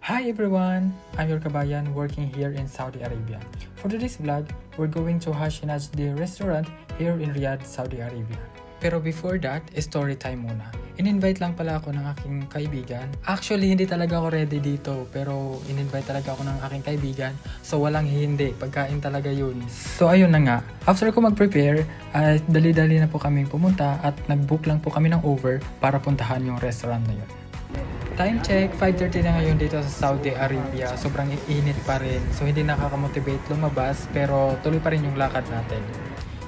Hi everyone! I'm your kabayan working here in Saudi Arabia. For today's vlog, we're going to Hashi Najdi restaurant here in Riyadh, Saudi Arabia. Pero before that, story time muna. In-invite lang pala ako ng aking kaibigan. Actually, hindi talaga ako ready dito, pero in-invite talaga ako ng aking kaibigan. So, walang hindi. Pagkain talaga yun. So, ayun na nga. After ko mag-prepare, dali-dali na po kaming pumunta at nag-book lang po kami ng Uber para puntahan yung restaurant na yun. Time check, 5:30 na ngayon dito sa Saudi Arabia. Sobrang init pa rin. So, hindi nakaka-motivate lumabas, pero tuloy pa rin yung lakad natin.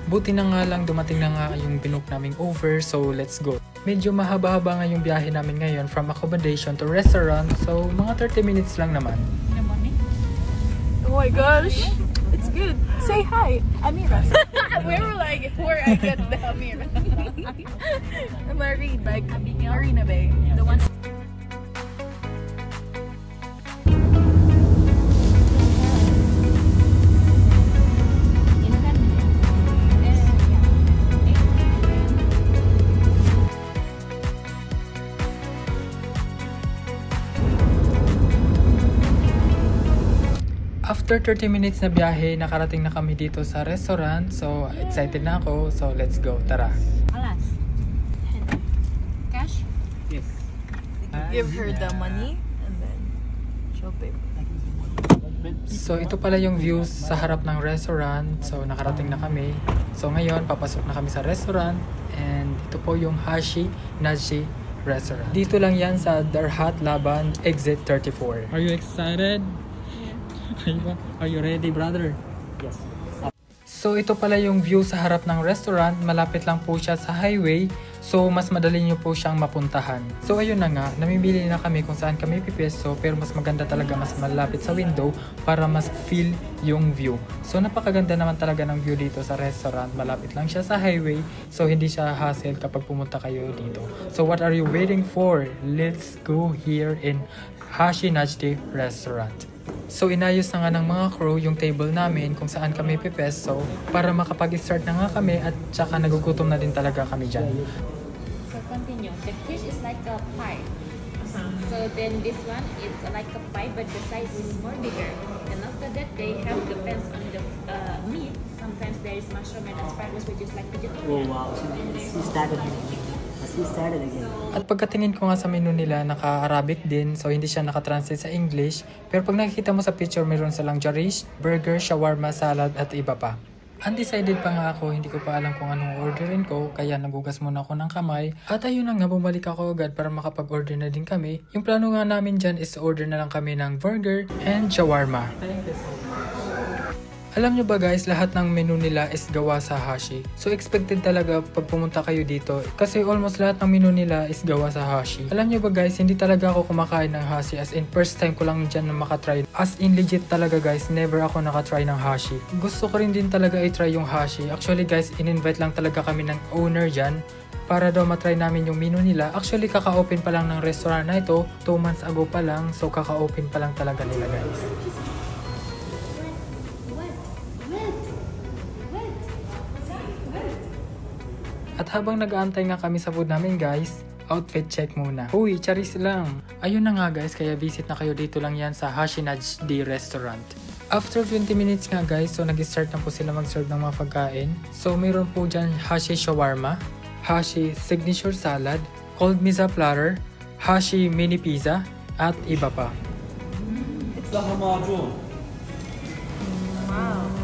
Buti na nga lang dumating na nga yung binook naming Uber, so let's go. Medyo mahaba-haba nga yung biyahe namin ngayon from accommodation to restaurant, so mga 30 minutes lang naman. Oh my gosh, it's good. Say hi, Amira. We were like, where I get the Amira. Marine, like Marina Bay, the one. After 30 minutes na biyahe, nakarating na kami dito sa restaurant. So, excited na ako. So, let's go. Tara. Alas. Cash? Yes. Give her the money and then she'll pay. So, ito pala yung views sa harap ng restaurant. So, nakarating na kami. So, ngayon, papasok na kami sa restaurant. And ito po yung Hashi Najdi restaurant. Dito lang yan sa Darhat Laban, exit 34. Are you excited? Are you ready, brother? Yes. So, ito pala yung view sa harap ng restaurant. Malapit lang po siya sa highway. So, mas madali nyo po siyang mapuntahan. So, ayun na nga. Namimili na kami kung saan kami pipesto. Pero mas maganda talaga mas malapit sa window para mas feel yung view. So, napakaganda naman talaga ng view dito sa restaurant. Malapit lang siya sa highway. So, hindi siya hassle kapag pumunta kayo dito. So, what are you waiting for? Let's go here in Hashi Najdi restaurant. So, inayos na nga ng mga crew yung table namin kung saan kami pipesto para makapag-start na nga kami at saka nagugutom na din talaga kami dyan. So continue. The fish is like a pie. So then this one is like a pie but the size is more bigger. And after that they have depends on the meat. Sometimes there is mushroom and asparagus which is like vegetarian. Oh wow, she started again. At pagkatingin ko nga sa menu nila, naka-Arabic din, so hindi siya naka-translate sa English. Pero pag nakikita mo sa picture, mayroon silang jarish, burger, shawarma, salad at iba pa. Undecided pa nga ako, hindi ko pa alam kung anong orderin ko, kaya nagugas muna ako ng kamay. At ayun na nga, bumalik ako agad para makapag-order na din kami. Yung plano nga namin dyan is order na lang kami ng burger and shawarma. Alam nyo ba guys, lahat ng menu nila is gawa sa Hashi. So expected talaga pag pumunta kayo dito. Kasi almost lahat ng menu nila is gawa sa Hashi. Alam nyo ba guys, hindi talaga ako kumakain ng Hashi. As in, first time ko lang dyan na makatry. As in, legit talaga guys, never ako nakatry ng Hashi. Gusto ko rin din talaga i-try yung Hashi. Actually guys, in-invite lang talaga kami ng owner dyan para daw matry namin yung menu nila. Actually, kaka-open pa lang ng restaurant na ito. 2 months ago pa lang. So, kaka-open pa lang talaga nila guys. At habang nag-aantay nga kami sa food namin guys, outfit check muna. Uy, charis lang. Ayun na nga guys, kaya visit na kayo dito lang yan sa Hashi Najdi restaurant. After 20 minutes nga guys, so nag-start na po sila mag-serve ng mga pagkain. So mayroon po dyan Hashi shawarma, Hashi signature salad, cold mizza platter, Hashi mini pizza, at iba pa. It's the hamajun.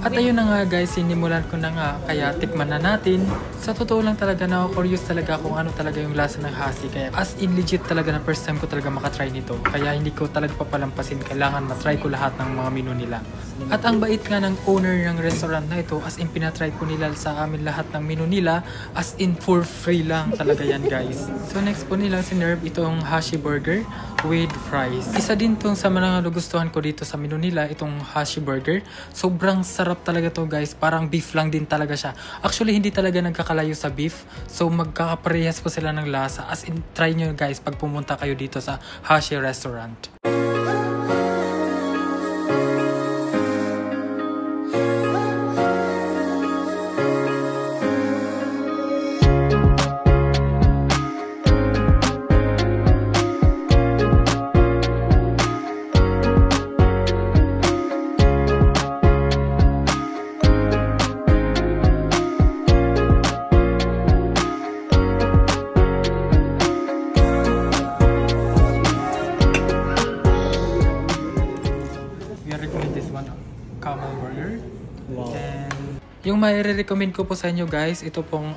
At ayun na nga guys, sinimulan ko na nga, kaya tikman na natin. Sa totoo lang talaga, na-curious talaga kung ano talaga yung lasa ng Hashi. Kaya as in legit talaga na first time ko talaga makatry nito. Kaya hindi ko talaga papalampasin, kailangan matry ko lahat ng mga menu nila. At ang bait nga ng owner ng restaurant na ito, as in pinatry po nila sa amin lahat ng menu nila. As in for free lang talaga yan guys. So next po nila sinerve itong Hashi burger with fries. Isa din tong sa mga nagustuhan ko dito sa menu nila, itong Hashi burger. Sobrang sarap talaga to guys, parang beef lang din talaga siya. Actually hindi talaga nagkakalayo sa beef, so magkakaparehas po sila ng lasa. As in, try nyo guys pag pumunta kayo dito sa Hashi restaurant. Yung mai-recommend ko po sa inyo guys, ito pong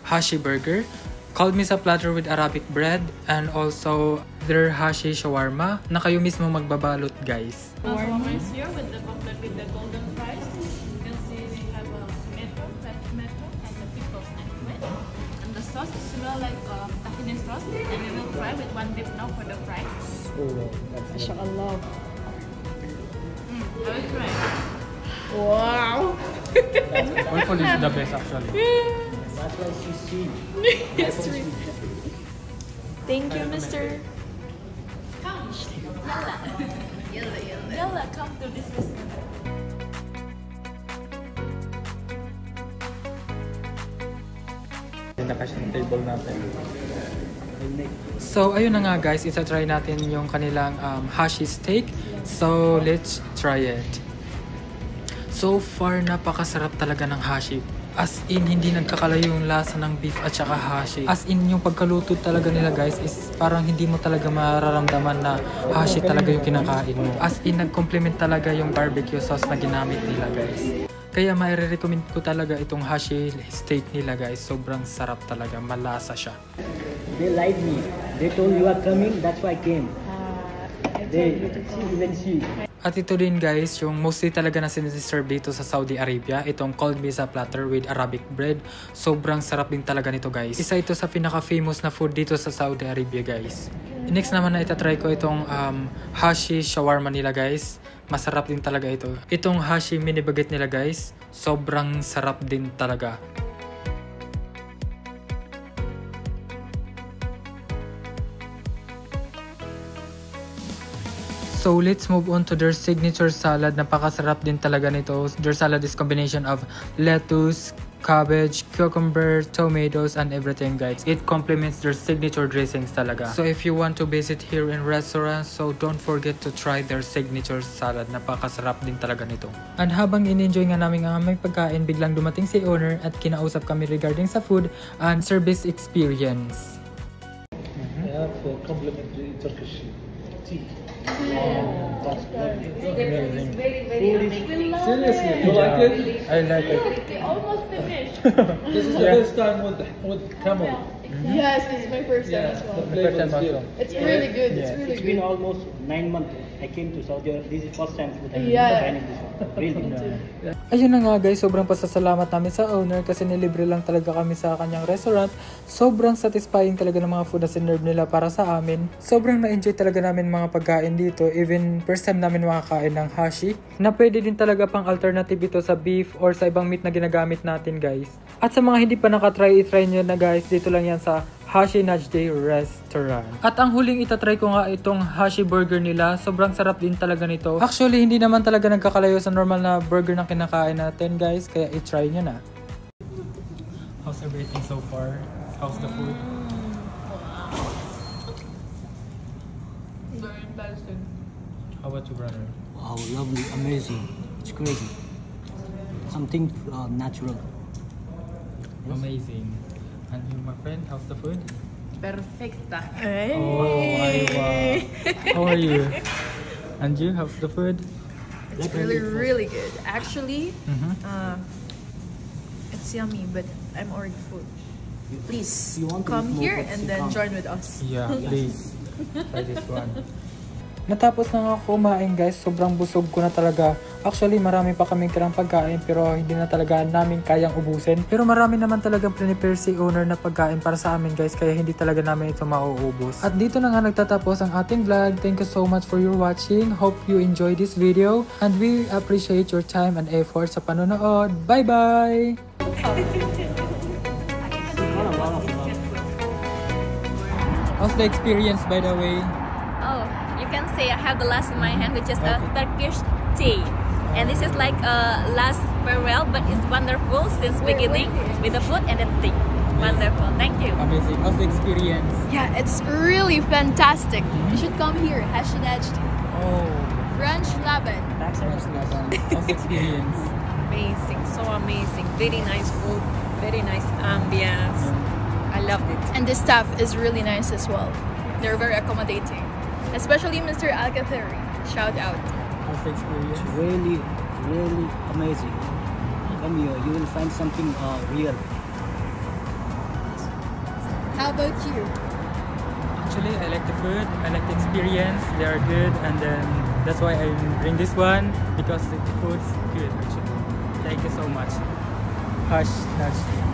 Hashi Burger. Cold Mesa platter with Arabic bread and also their Hashi shawarma na kayo mismo magbabalot guys. Shawarma is here with the complete with the golden fries. You can see we have a tomato, fresh tomato, and the pickles next to it. And the sauce smells like tahini sauce. And we will try with one dip now for the fries. MashaAllah. I will try. Wow. Hopefully it's the best actually. That's why she's seen. Yes, thank you, Mr. Come. Yalla, come to this restaurant. Nakasya table natin. So ayun na nga guys, isa-try natin yung kanilang Hashi steak. So let's try it. So far napakasarap talaga ng Hashi. As in, hindi nagkakalayo yung lasa ng beef at saka Hashi. As in, yung pagkaluto talaga nila guys is parang hindi mo talaga mararamdaman na Hashi talaga yung kinakain mo. As in, nag-complement talaga yung barbecue sauce na ginamit nila guys. Kaya mai-recommend ko talaga itong Hashi steak nila guys. Sobrang sarap talaga, malasa siya. They lied me. They told you are coming, that's why I came. Even she. At ito din guys, yung mostly talaga na siniserve dito sa Saudi Arabia, itong cold mesa platter with Arabic bread. Sobrang sarap din talaga nito guys. Isa ito sa pinaka-famous na food dito sa Saudi Arabia guys. Next naman na itatry ko itong Hashi shawarma nila guys. Masarap din talaga ito. Itong Hashi mini baguette nila guys, sobrang sarap din talaga. So let's move on to their signature salad. Napakasarap din talaga nito. Their salad is combination of lettuce, cabbage, cucumber, tomatoes, and everything guys. It complements their signature dressings talaga. So if you want to visit here in restaurants, so don't forget to try their signature salad. Napakasarap din talaga nito. And habang in-enjoy nga namin ang aming pagkain, biglang dumating si owner at kinausap kami regarding sa food and service experience. I have complimentary Turkish tea. Amazing. Seriously, you like it? I like it. We almost finished. This is the first time with camel. Yes, this is my first time as well. The flavor is good. It's really good. It's Yeah. really It's been good. almost 9 months. I came to Saudi Arabia. This is first time that I'm Yeah. dining this one. Really. Ayun na nga guys, sobrang pasasalamat namin sa owner kasi nilibre lang talaga kami sa kanyang restaurant. Sobrang satisfying talaga ng mga food na sinerve nila para sa amin. Sobrang na-enjoy talaga namin mga pagkain dito. Even first time namin makakain ng Hashi. Na pwede din talaga pang alternative ito sa beef or sa ibang meat na ginagamit natin guys. At sa mga hindi pa nakatry, itry nyo na guys. Dito lang yan sa Hashi Najd Restaurant. At ang huling itatry ko nga itong Hashi burger nila. Sobrang sarap din talaga nito. Actually, hindi naman talaga nagkakalayo sa normal na burger na kinakain natin guys. Kaya itry nyo na. How's everything so far? How's the food? Very fantastic. How about you, brother? Wow, lovely, amazing. It's crazy. Something natural. Amazing. And you, my friend, how's the food? Perfecta. Oh, wow. How are you? And you, how's the food? It's really good. Actually, Mm-hmm. it's yummy, but I'm already full. Please You want to come eat more, here but and you then can't. join with us. Yeah, please. Try this one. Natapos na nga kumain guys, sobrang busog ko na talaga. Actually, marami pa kaming tirang pagkain pero hindi na talaga namin kayang ubusin. Pero marami naman talagang prepare si owner na pagkain para sa amin guys, kaya hindi talaga namin ito mauubos. At dito na nga nagtatapos ang ating vlog. Thank you so much for your watching. Hope you enjoy this video and we appreciate your time and effort sa panonood. Bye-bye! How's the experience by the way? Oh, you can say I have the last in my hand, which is a Turkish tea. And this is like a last farewell, but it's wonderful since beginning with the food and the tea. Wonderful. Thank you. Amazing. How's the experience? Yeah, it's really fantastic. You should come here. #Najd. Oh, Ranch Laban. how's the experience? Amazing, so amazing. Very nice food, very nice ambience. I loved it. And the staff is really nice as well. They're very accommodating. Especially Mr. Al-Kathiri. Shout out. How's the experience? Really, really amazing. come here, you will find something real. How about you? Actually, I like the food, I like the experience, they are good, and then that's why I bring this one, because the food's good actually. Thank you so much. Hush, Nash.